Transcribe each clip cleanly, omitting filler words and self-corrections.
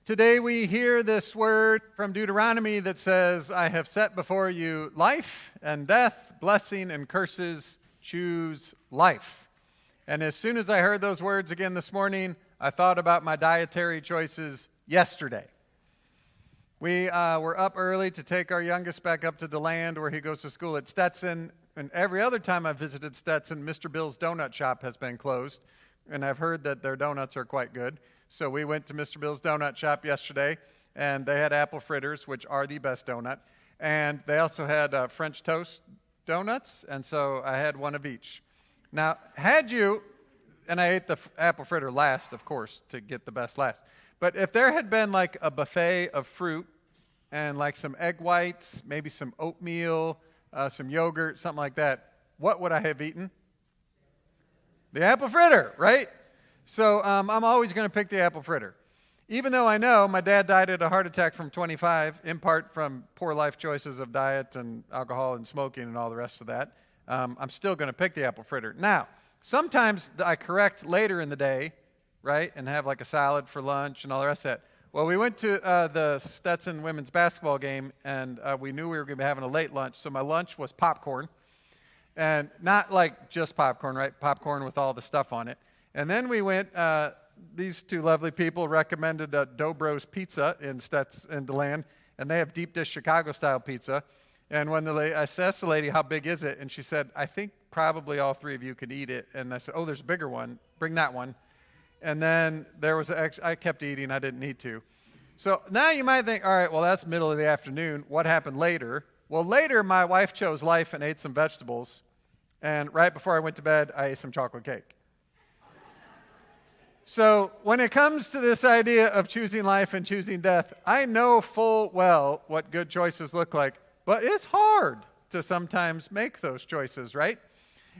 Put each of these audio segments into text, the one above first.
Today we hear this word from Deuteronomy that says, I have set before you life and death, blessing and curses. Choose life. And as soon as I heard those words again this morning, I thought about my dietary choices yesterday. We were up early to take our youngest back up to DeLand where he goes to school at Stetson. And every other time I've visited Stetson, Mr. Bill's Donut Shop has been closed. And I've heard that their donuts are quite good. So we went to Mr. Bill's Donut Shop yesterday, and they had apple fritters, which are the best donut. And they also had French toast donuts, and so I had one of each. Now, and I ate the apple fritter last, of course, to get the best last. But if there had been like a buffet of fruit and like some egg whites, maybe some oatmeal, some yogurt, something like that, what would I have eaten? The apple fritter, right? So I'm always going to pick the apple fritter. Even though I know my dad died of a heart attack from 25, in part from poor life choices of diet and alcohol and smoking and all the rest of that, I'm still going to pick the apple fritter. Now, sometimes I correct later in the day, right, and have like a salad for lunch and all the rest of that. Well, we went to the Stetson women's basketball game, and we knew we were going to be having a late lunch, so my lunch was popcorn. And not like just popcorn, right? Popcorn with all the stuff on it. And then we went, these two lovely people recommended Dobro's Pizza in DeLand, and they have deep dish Chicago-style pizza. And when I asked the lady, how big is it? And she said, I think probably all three of you could eat it. And I said, oh, there's a bigger one. Bring that one. And then I kept eating. I didn't need to. So now you might think, all right, well, that's middle of the afternoon. What happened later? Well, later my wife chose life and ate some vegetables. And right before I went to bed, I ate some chocolate cake. So when it comes to this idea of choosing life and choosing death, I know full well what good choices look like, but it's hard to sometimes make those choices, right?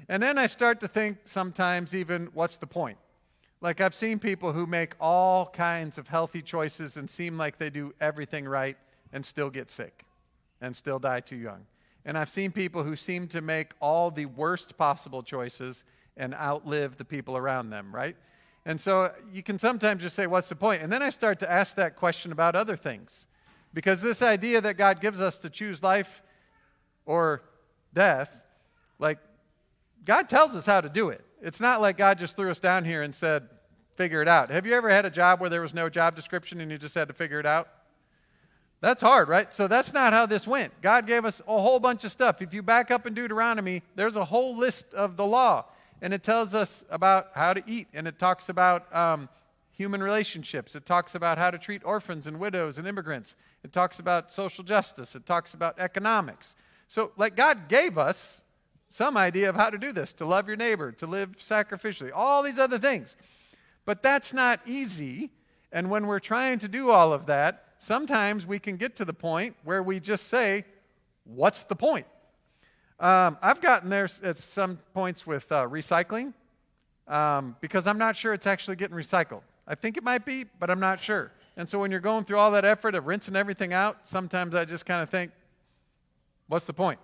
And then I start to think sometimes even, what's the point? Like I've seen people who make all kinds of healthy choices and seem like they do everything right and still get sick and still die too young. And I've seen people who seem to make all the worst possible choices and outlive the people around them, right? And so you can sometimes just say, what's the point? And then I start to ask that question about other things. Because this idea that God gives us to choose life or death, like God tells us how to do it. It's not like God just threw us down here and said, figure it out. Have you ever had a job where there was no job description and you just had to figure it out? That's hard, right? So that's not how this went. God gave us a whole bunch of stuff. If you back up in Deuteronomy, there's a whole list of the law. And it tells us about how to eat. And it talks about human relationships. It talks about how to treat orphans and widows and immigrants. It talks about social justice. It talks about economics. So like God gave us some idea of how to do this, to love your neighbor, to live sacrificially, all these other things. But that's not easy. And when we're trying to do all of that, sometimes we can get to the point where we just say, what's the point? I've gotten there at some points with recycling because I'm not sure it's actually getting recycled. I think it might be, but I'm not sure. And so when you're going through all that effort of rinsing everything out, sometimes I just kind of think, what's the point?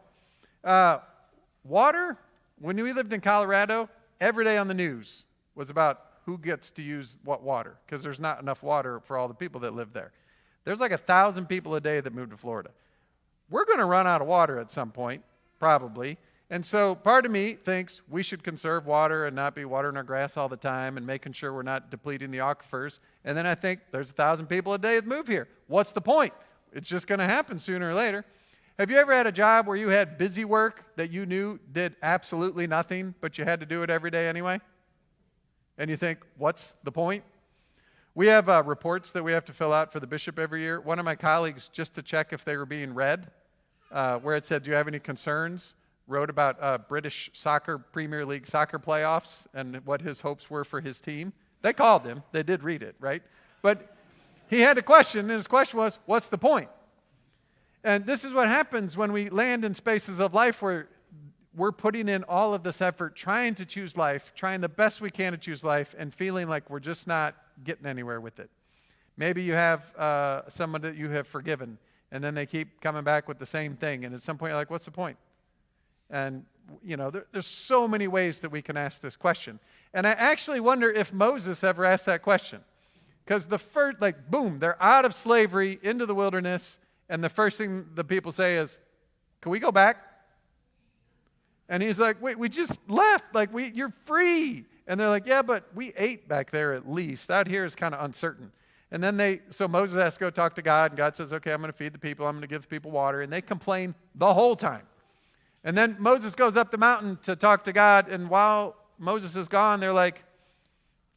Water, when we lived in Colorado, every day on the news was about who gets to use what water because there's not enough water for all the people that live there. There's like 1,000 people a day that move to Florida. We're going to run out of water at some point, probably. And so part of me thinks we should conserve water and not be watering our grass all the time and making sure we're not depleting the aquifers. And then I think there's 1,000 people a day that move here. What's the point? It's just going to happen sooner or later. Have you ever had a job where you had busy work that you knew did absolutely nothing, but you had to do it every day anyway? And you think, what's the point? We have reports that we have to fill out for the bishop every year. One of my colleagues, just to check if they were being read, where it said, do you have any concerns, wrote about British soccer, Premier League soccer playoffs and what his hopes were for his team. They called him. They did read it, right? But he had a question, and his question was, what's the point? And this is what happens when we land in spaces of life where we're putting in all of this effort, trying to choose life, trying the best we can to choose life, and feeling like we're just not getting anywhere with it. Maybe you have someone that you have forgiven, and then they keep coming back with the same thing, and at some point you're like, what's the point? And, you know, there's so many ways that we can ask this question. And I actually wonder if Moses ever asked that question. Because the first, like, boom, they're out of slavery into the wilderness, and the first thing the people say is, can we go back? And he's like, wait, we just left. Like, you're free. And they're like, yeah, but we ate back there at least. Out here is kind of uncertain. And then so Moses has to go talk to God, and God says, okay, I'm going to feed the people. I'm going to give the people water. And they complain the whole time. And then Moses goes up the mountain to talk to God, and while Moses is gone, they're like,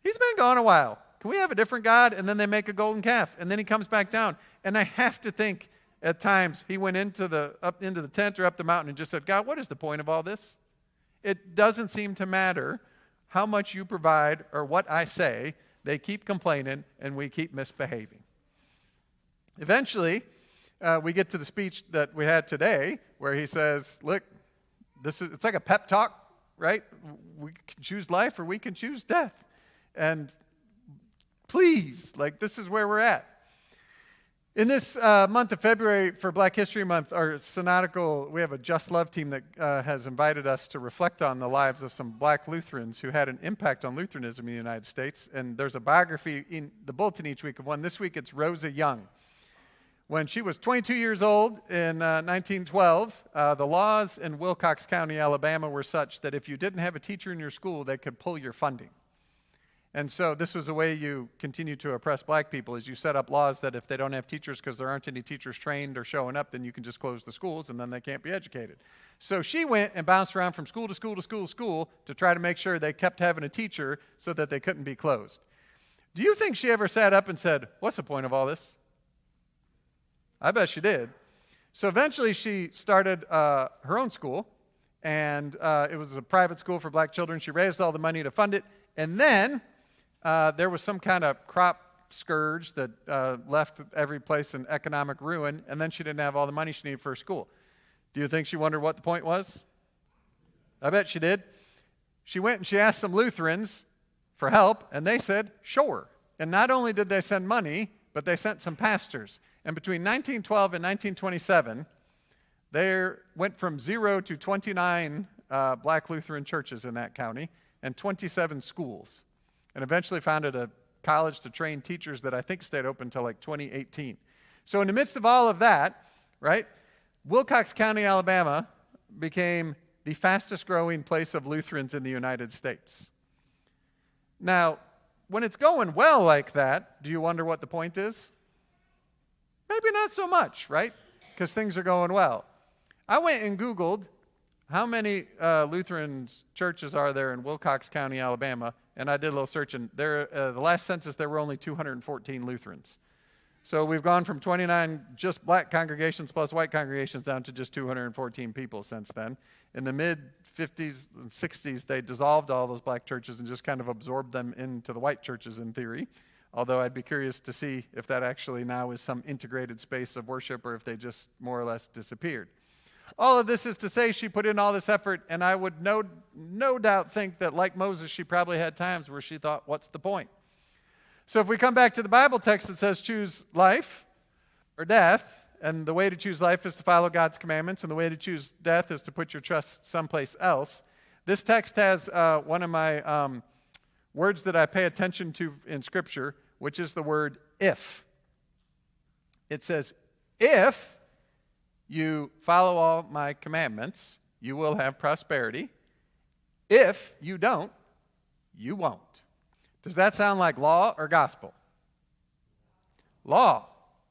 he's been gone a while. Can we have a different God? And then they make a golden calf, and then he comes back down. And I have to think at times he went up into the tent or up the mountain and just said, God, what is the point of all this? It doesn't seem to matter how much you provide or what I say. They keep complaining, and we keep misbehaving. Eventually, we get to the speech that we had today where he says, look, it's like a pep talk, right? We can choose life or we can choose death. And please, like, this is where we're at. In this month of February for Black History Month, our synodical, we have a Just Love team that has invited us to reflect on the lives of some black Lutherans who had an impact on Lutheranism in the United States. And there's a biography in the bulletin each week of one. This week it's Rosa Young. When she was 22 years old in 1912, the laws in Wilcox County, Alabama were such that if you didn't have a teacher in your school, they could pull your funding. And so this was the way you continue to oppress black people, is you set up laws that if they don't have teachers because there aren't any teachers trained or showing up, then you can just close the schools and then they can't be educated. So she went and bounced around from school to school to school to school to try to make sure they kept having a teacher so that they couldn't be closed. Do you think she ever sat up and said, what's the point of all this? I bet she did. So eventually she started her own school, and it was a private school for black children. She raised all the money to fund it, and then there was some kind of crop scourge that left every place in economic ruin, and then she didn't have all the money she needed for her school. Do you think she wondered what the point was? I bet she did. She went and she asked some Lutherans for help, and they said, sure. And not only did they send money, but they sent some pastors. And between 1912 and 1927, they went from 0 to 29 black Lutheran churches in that county and 27 schools. And eventually founded a college to train teachers that I think stayed open until like 2018. So in the midst of all of that, right, Wilcox County, Alabama became the fastest growing place of Lutherans in the United States. Now, when it's going well like that, do you wonder what the point is? Maybe not so much, right? Because things are going well. I went and Googled how many Lutheran churches are there in Wilcox County, Alabama, and I did a little search, and the last census there were only 214 Lutherans. So we've gone from 29 just black congregations plus white congregations down to just 214 people since then. In the mid-50s and 60s, they dissolved all those black churches and just kind of absorbed them into the white churches in theory. Although I'd be curious to see if that actually now is some integrated space of worship or if they just more or less disappeared. All of this is to say she put in all this effort, and I would no doubt think that, like Moses, she probably had times where she thought, what's the point? So if we come back to the Bible text that says choose life or death, and the way to choose life is to follow God's commandments, and the way to choose death is to put your trust someplace else, this text has one of my words that I pay attention to in Scripture, which is the word if. It says, if you follow all my commandments, you will have prosperity. If you don't, you won't. Does that sound like law or gospel? Law,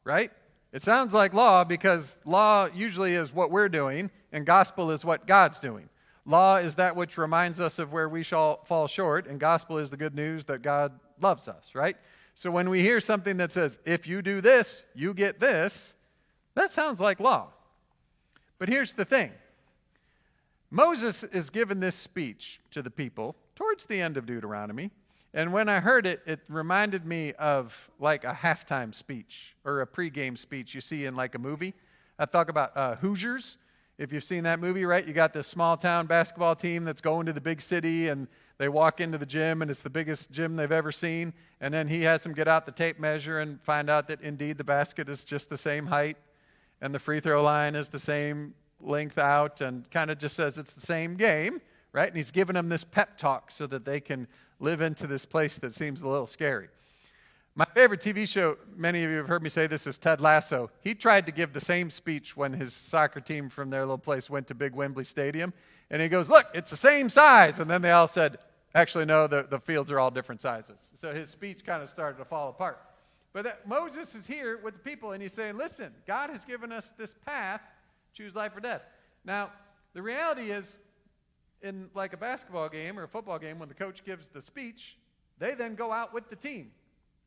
right? It sounds like law because law usually is what we're doing, and gospel is what God's doing. Law is that which reminds us of where we shall fall short, and gospel is the good news that God loves us, right? So when we hear something that says, if you do this, you get this, that sounds like law. But here's the thing. Moses is given this speech to the people towards the end of Deuteronomy, and when I heard it, it reminded me of like a halftime speech or a pregame speech you see in like a movie. I talk about Hoosiers. If you've seen that movie, right? You got this small town basketball team that's going to the big city, and they walk into the gym, and it's the biggest gym they've ever seen. And then he has them get out the tape measure and find out that indeed the basket is just the same height, and the free throw line is the same length out, and kind of just says it's the same game, right? And he's giving them this pep talk so that they can live into this place that seems a little scary. My favorite TV show, many of you have heard me say this, is Ted Lasso. He tried to give the same speech when his soccer team from their little place went to big Wembley Stadium. And he goes, look, it's the same size. And then they all said, actually, no, the fields are all different sizes. So his speech kind of started to fall apart. But Moses is here with the people, and he's saying, listen, God has given us this path, choose life or death. Now, the reality is, in like a basketball game or a football game, when the coach gives the speech, they then go out with the team,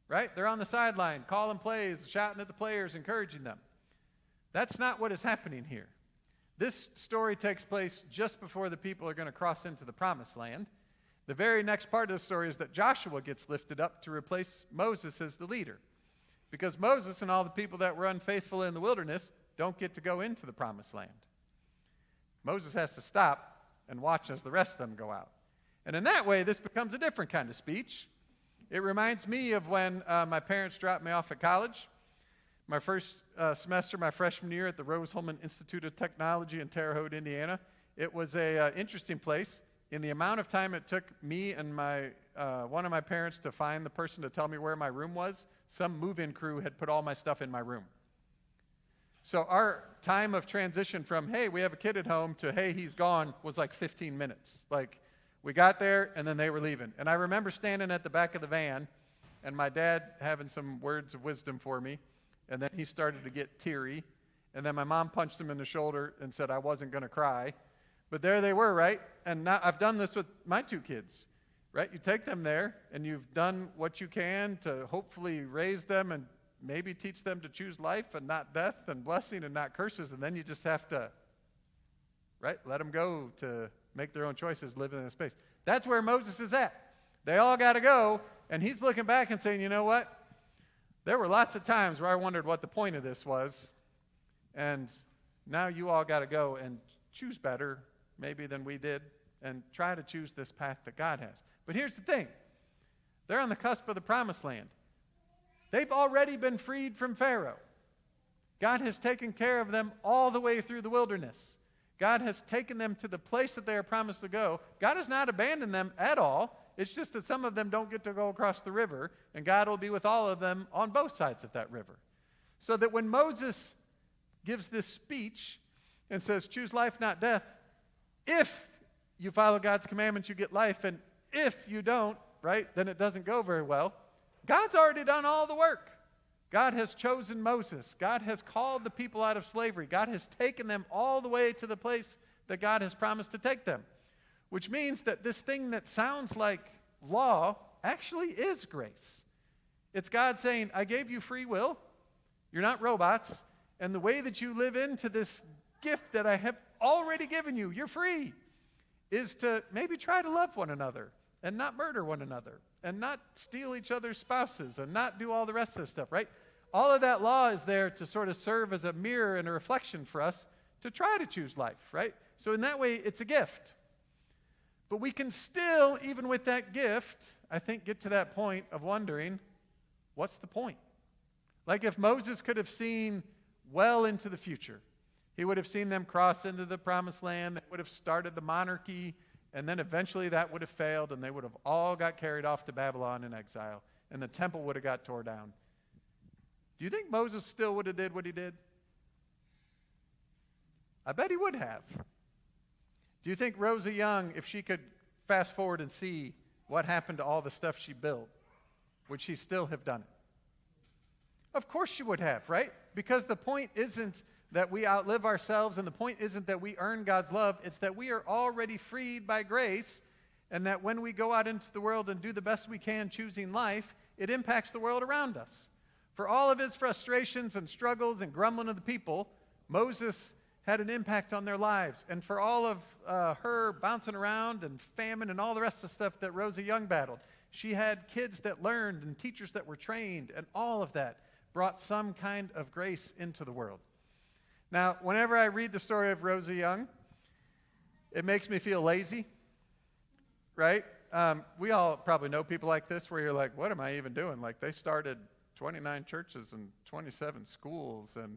right? They're on the sideline, calling plays, shouting at the players, encouraging them. That's not what is happening here. This story takes place just before the people are going to cross into the promised land. The very next part of the story is that Joshua gets lifted up to replace Moses as the leader. Because Moses and all the people that were unfaithful in the wilderness don't get to go into the promised land. Moses has to stop and watch as the rest of them go out. And in that way, this becomes a different kind of speech. It reminds me of when my parents dropped me off at college. My first semester, my freshman year at the Rose-Hulman Institute of Technology in Terre Haute, Indiana. It was an interesting place. In the amount of time it took me and one of my parents to find the person to tell me where my room was, some move-in crew had put all my stuff in my room. So our time of transition from, hey, we have a kid at home, to, hey, he's gone, was like 15 minutes. Like, we got there, and then they were leaving. And I remember standing at the back of the van, and my dad having some words of wisdom for me, and then he started to get teary, and then my mom punched him in the shoulder and said I wasn't going to cry. But there they were, right? And now I've done this with my two kids, right? You take them there, and you've done what you can to hopefully raise them and maybe teach them to choose life and not death, and blessing and not curses, and then you just have to, right, let them go to make their own choices, live in a space. That's where Moses is at. They all got to go, and he's looking back and saying, you know what? There were lots of times where I wondered what the point of this was, and now you all got to go and choose better maybe than we did, and try to choose this path that God has. But here's the thing. They're on the cusp of the promised land. They've already been freed from Pharaoh. God has taken care of them all the way through the wilderness. God has taken them to the place that they are promised to go. God has not abandoned them at all. It's just that some of them don't get to go across the river, and God will be with all of them on both sides of that river. So that when Moses gives this speech and says, choose life, not death, if you follow God's commandments, you get life, and if you don't, right, then it doesn't go very well. God's already done all the work. God has chosen Moses. God has called the people out of slavery. God has taken them all the way to the place that God has promised to take them, which means that this thing that sounds like law actually is grace. It's God saying, I gave you free will. You're not robots. And the way that you live into this gift that I have already given you, you're free, is to maybe try to love one another and not murder one another and not steal each other's spouses and not do all the rest of this stuff, right? All of that law is there to sort of serve as a mirror and a reflection for us to try to choose life, right? So in that way, it's a gift. But we can still, even with that gift, I think, get to that point of wondering, what's the point? Like if Moses could have seen well into the future, he would have seen them cross into the promised land, they would have started the monarchy, and then eventually that would have failed, and they would have all got carried off to Babylon in exile, and the temple would have got torn down. Do you think Moses still would have did what he did? I bet he would have. Do you think Rosa Young, if she could fast forward and see what happened to all the stuff she built, would she still have done it? Of course she would have, right? Because the point isn't that we outlive ourselves, and the point isn't that we earn God's love. It's that we are already freed by grace, and that when we go out into the world and do the best we can choosing life, it impacts the world around us. For all of his frustrations and struggles and grumbling of the people, Moses had an impact on their lives. And for all of her bouncing around and famine and all the rest of the stuff that Rosa Young battled, she had kids that learned and teachers that were trained, and all of that brought some kind of grace into the world. Now, whenever I read the story of Rosa Young, it makes me feel lazy, right? We all probably know people like this where you're like, what am I even doing? Like, they started 29 churches and 27 schools, and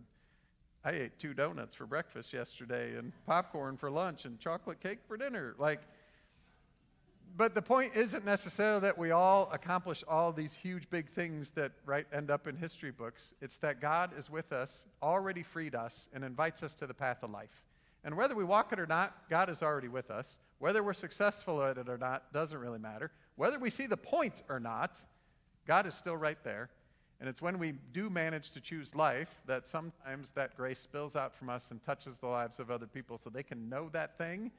I ate 2 donuts for breakfast yesterday and popcorn for lunch and chocolate cake for dinner. Like, But the point isn't necessarily that we all accomplish all these huge big things that end up in history books. It's that God is with us, already freed us, and invites us to the path of life. And whether we walk it or not, God is already with us. Whether we're successful at it or not doesn't really matter. Whether we see the point or not, God is still right there. And it's when we do manage to choose life that sometimes that grace spills out from us and touches the lives of other people so they can know that thing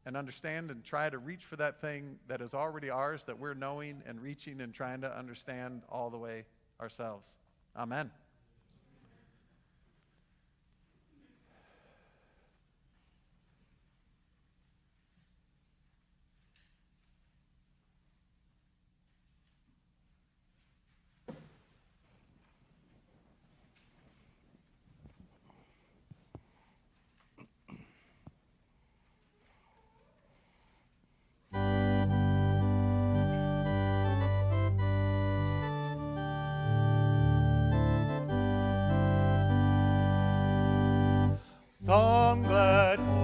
and understand and try to reach for that thing that is already ours, that we're knowing and reaching and trying to understand all the way ourselves. Amen. Some glad